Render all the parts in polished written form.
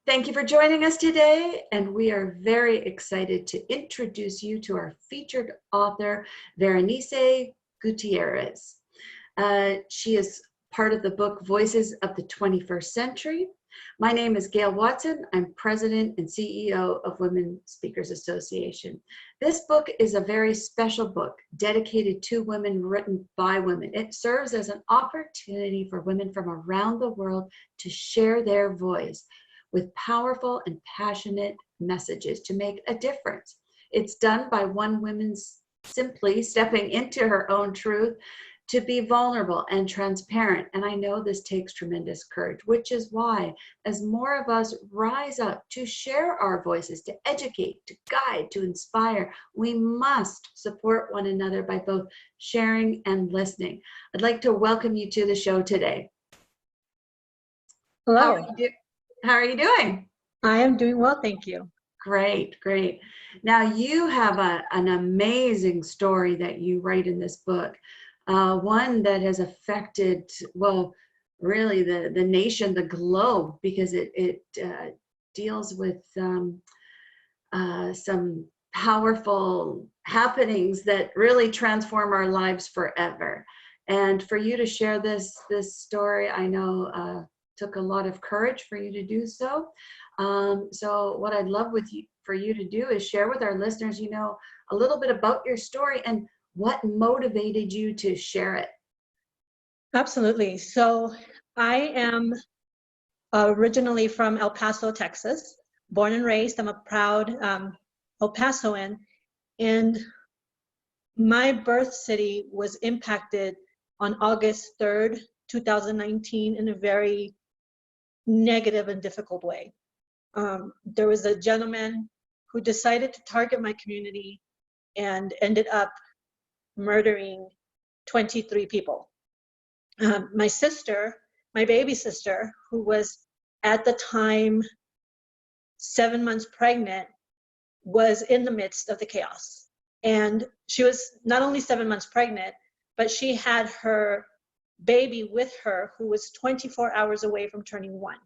Thank you for joining us today, and we are very excited to introduce you to our featured author, Verenice Gutierrez. She is part of the book Voices of the 21st Century. My name is Gail Watson. I'm President and CEO of Women Speakers Association. This book is a very special book dedicated to women, written by women. It serves as an opportunity for women from around the world to share their voice with powerful and passionate messages to make a difference. It's done by one woman simply stepping into her own truth to be vulnerable and transparent. And I know this takes tremendous courage, which is why, as more of us rise up to share our voices, to educate, to guide, to inspire, we must support one another by both sharing and listening. I'd like to welcome you to the show today. Hello. How are you doing? I am doing well, thank you. Great, great. Now you have an amazing story that you write in this book, one that has affected, well, really the nation, the globe, because it deals with some powerful happenings that really transform our lives forever. And for you to share this story, I know took a lot of courage for you to do so. So what I'd love for you to do is share with our listeners, a little bit about your story and what motivated you to share it. Absolutely. So I am originally from El Paso, Texas, born and raised. I'm a proud El Pasoan, and my birth city was impacted on August 3rd, 2019 in a very negative and difficult way. There was a gentleman who decided to target my community and ended up murdering 23 people. My sister, my baby sister, who was at the time 7 months pregnant, was in the midst of the chaos. And she was not only 7 months pregnant, but she had her baby with her who was 24 hours away from turning 1.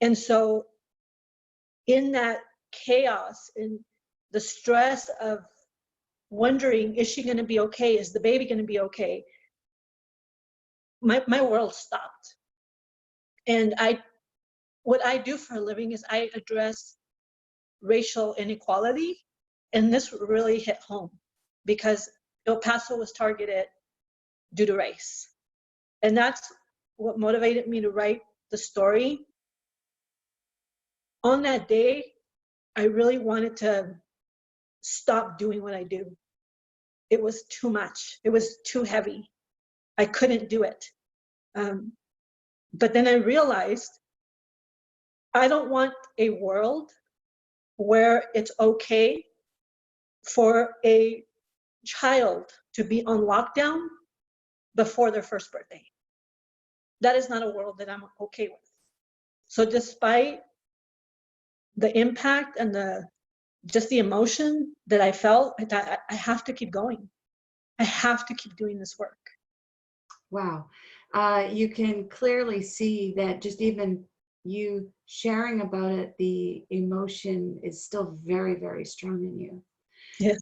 And so in that chaos, in the stress of wondering, is she going to be okay? Is the baby going to be okay? My world stopped. And what I do for a living is I address racial inequality. And this really hit home because El Paso was targeted due to race. And that's what motivated me to write the story. On that day, I really wanted to stop doing what I do. It was too much. It was too heavy. I couldn't do it. But then I realized I don't want a world where it's okay for a child to be on lockdown before their first birthday. That is not a world that I'm okay with. So despite the impact and just the emotion that I felt, I have to keep going. I have to keep doing this work. Wow. You can clearly see that just even you sharing about it, the emotion is still very, very strong in you. Yes.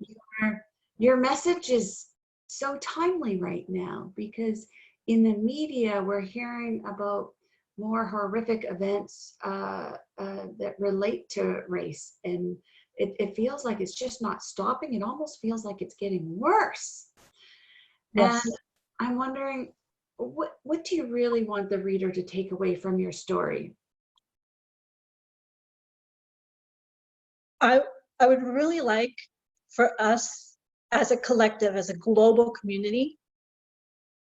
Your message is so timely right now because in the media, we're hearing about more horrific events that relate to race. And it feels like it's just not stopping. It almost feels like it's getting worse. Yes. And I'm wondering, what do you really want the reader to take away from your story? I would really like for us as a collective, as a global community,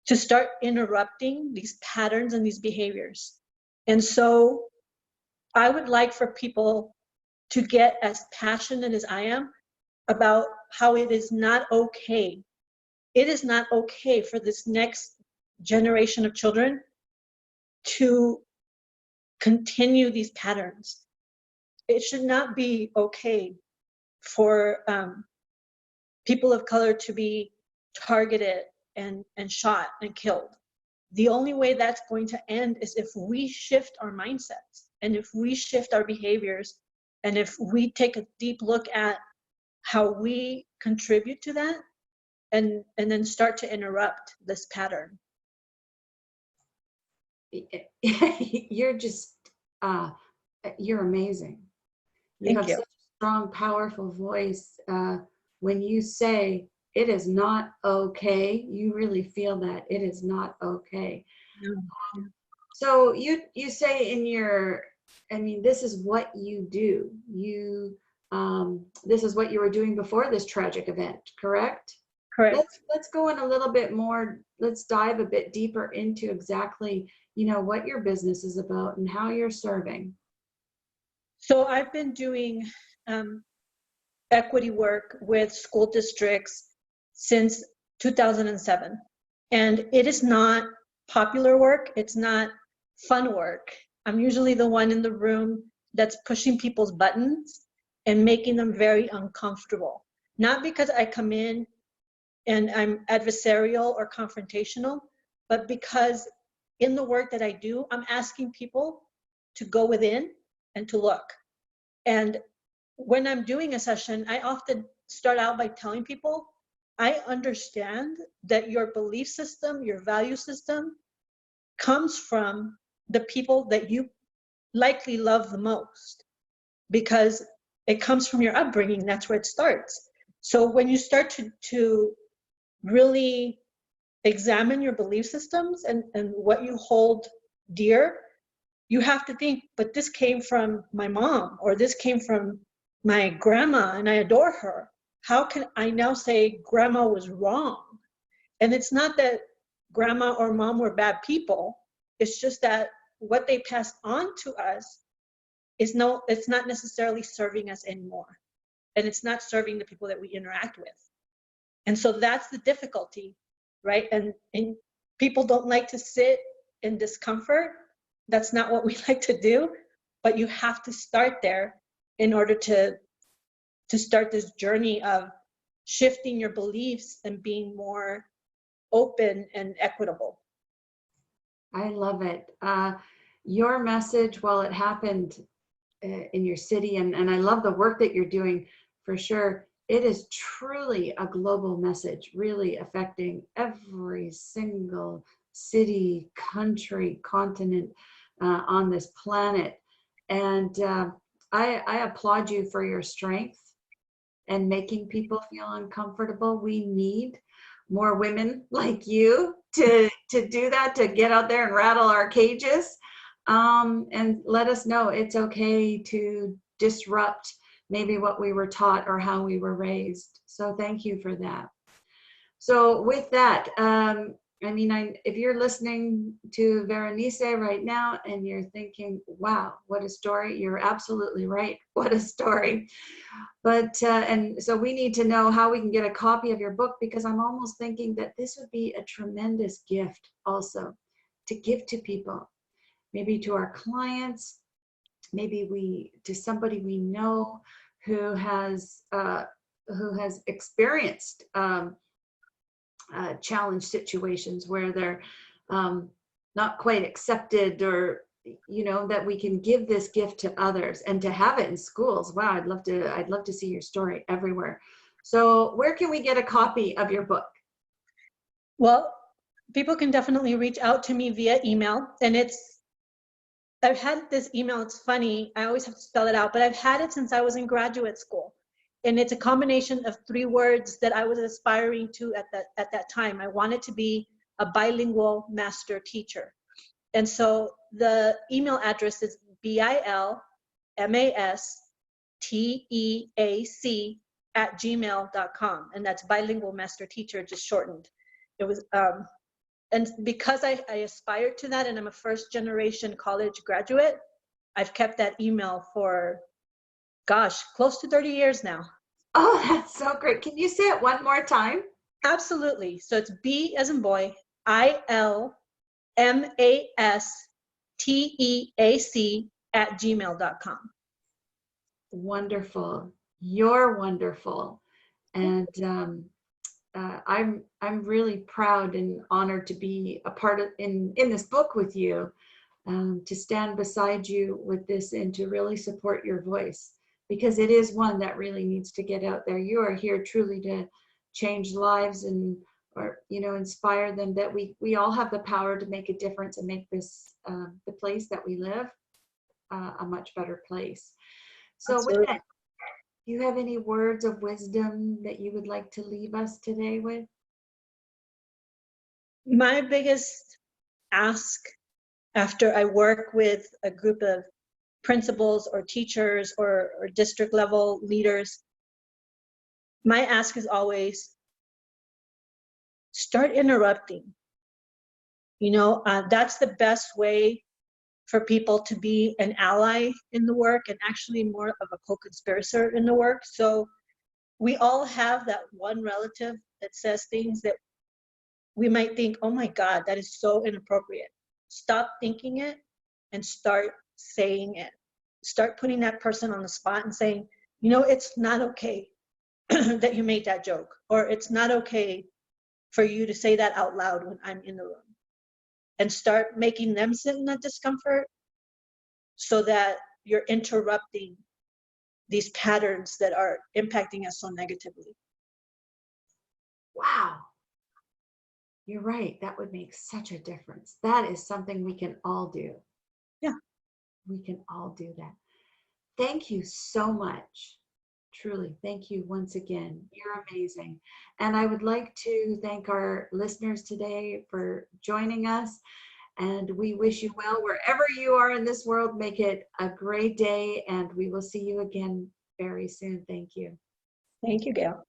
to start interrupting these patterns and these behaviors. And so I would like for people to get as passionate as I am about how it is not okay. It is not okay for this next generation of children to continue these patterns. It should not be okay for people of color to be targeted and shot and killed. The only way that's going to end is if we shift our mindsets. And if we shift our behaviors, and if we take a deep look at how we contribute to that, and then start to interrupt this pattern. You're just, you're amazing. You Thank have you. such a strong, powerful voice. When you say it is not okay, you really feel that it is not okay. Yeah. So you say in your, I mean, this is what you do. This is what you were doing before this tragic event, correct? Correct. Let's go in a little bit more. Let's dive a bit deeper into exactly, what your business is about and how you're serving. So I've been doing equity work with school districts since 2007. And it is not popular work. It's not fun work. I'm usually the one in the room that's pushing people's buttons and making them very uncomfortable. Not because I come in and I'm adversarial or confrontational, but because in the work that I do, I'm asking people to go within and to look. And when I'm doing a session, I often start out by telling people, I understand that your belief system, your value system comes from the people that you likely love the most, because it comes from your upbringing. That's where it starts. So when you start to really examine your belief systems and what you hold dear, you have to think, but this came from my mom, or this came from my grandma, and I adore her. How can I now say grandma was wrong? And it's not that grandma or mom were bad people. It's just that what they passed on to us it's not necessarily serving us anymore. And it's not serving the people that we interact with. And so that's the difficulty, right? And people don't like to sit in discomfort. That's not what we like to do, but you have to start there in order to start this journey of shifting your beliefs and being more open and equitable. I love it. Your message, while it happened in your city, and I love the work that you're doing for sure. It is truly a global message, really affecting every single city, country, continent on this planet. And I applaud you for your strength and making people feel uncomfortable. We need more women like you to do that, to get out there and rattle our cages, and let us know it's okay to disrupt maybe what we were taught or how we were raised. So thank you for that. So with that, I mean, if you're listening to Verenice right now and you're thinking, wow, what a story, you're absolutely right. What a story. But, and so we need to know how we can get a copy of your book, because I'm almost thinking that this would be a tremendous gift also to give to people, maybe to our clients, maybe to somebody we know who has experienced challenge situations where they're not quite accepted, or that we can give this gift to others and to have it in schools. Wow, I'd love to see your story everywhere. So where can we get a copy of your book? Well, people can definitely reach out to me via email, and I've had this email, it's funny, I always have to spell it out, but I've had it since I was in graduate school. And it's a combination of 3 words that I was aspiring to at that time. I wanted to be a bilingual master teacher. And so the email address is bilmasteac@gmail.com. And that's bilingual master teacher, just shortened. It was, and because I aspired to that, and I'm a first generation college graduate, I've kept that email for, gosh, close to 30 years now. Oh, that's so great. Can you say it one more time? Absolutely. So it's B as in boy, ILMASTEAC@gmail.com. Wonderful. You're wonderful. And I'm really proud and honored to be a part of in this book with you. to stand beside you with this and to really support your voice, because it is one that really needs to get out there. You are here truly to change lives and, or, you know, inspire them, that we all have the power to make a difference and make this, the place that we live, a much better place. So with Absolutely. that, do you have any words of wisdom that you would like to leave us today with? My biggest ask after I work with a group of principals or teachers or district level leaders, my ask is always start interrupting. You know, that's the best way for people to be an ally in the work and actually more of a co-conspirator in the work. So we all have that one relative that says things that we might think, oh my God, that is so inappropriate. Stop thinking it and start saying it. Start putting that person on the spot and saying, you know, it's not okay that you made that joke, or it's not okay for you to say that out loud when I'm in the room. And start making them sit in that discomfort so that you're interrupting these patterns that are impacting us so negatively. Wow. You're right. That would make such a difference. That is something we can all do. Yeah. We can all do that. Thank you so much. Truly, thank you once again. You're amazing. And I would like to thank our listeners today for joining us. And we wish you well wherever you are in this world. Make it a great day, and we will see you again very soon. Thank you. Thank you, Gail.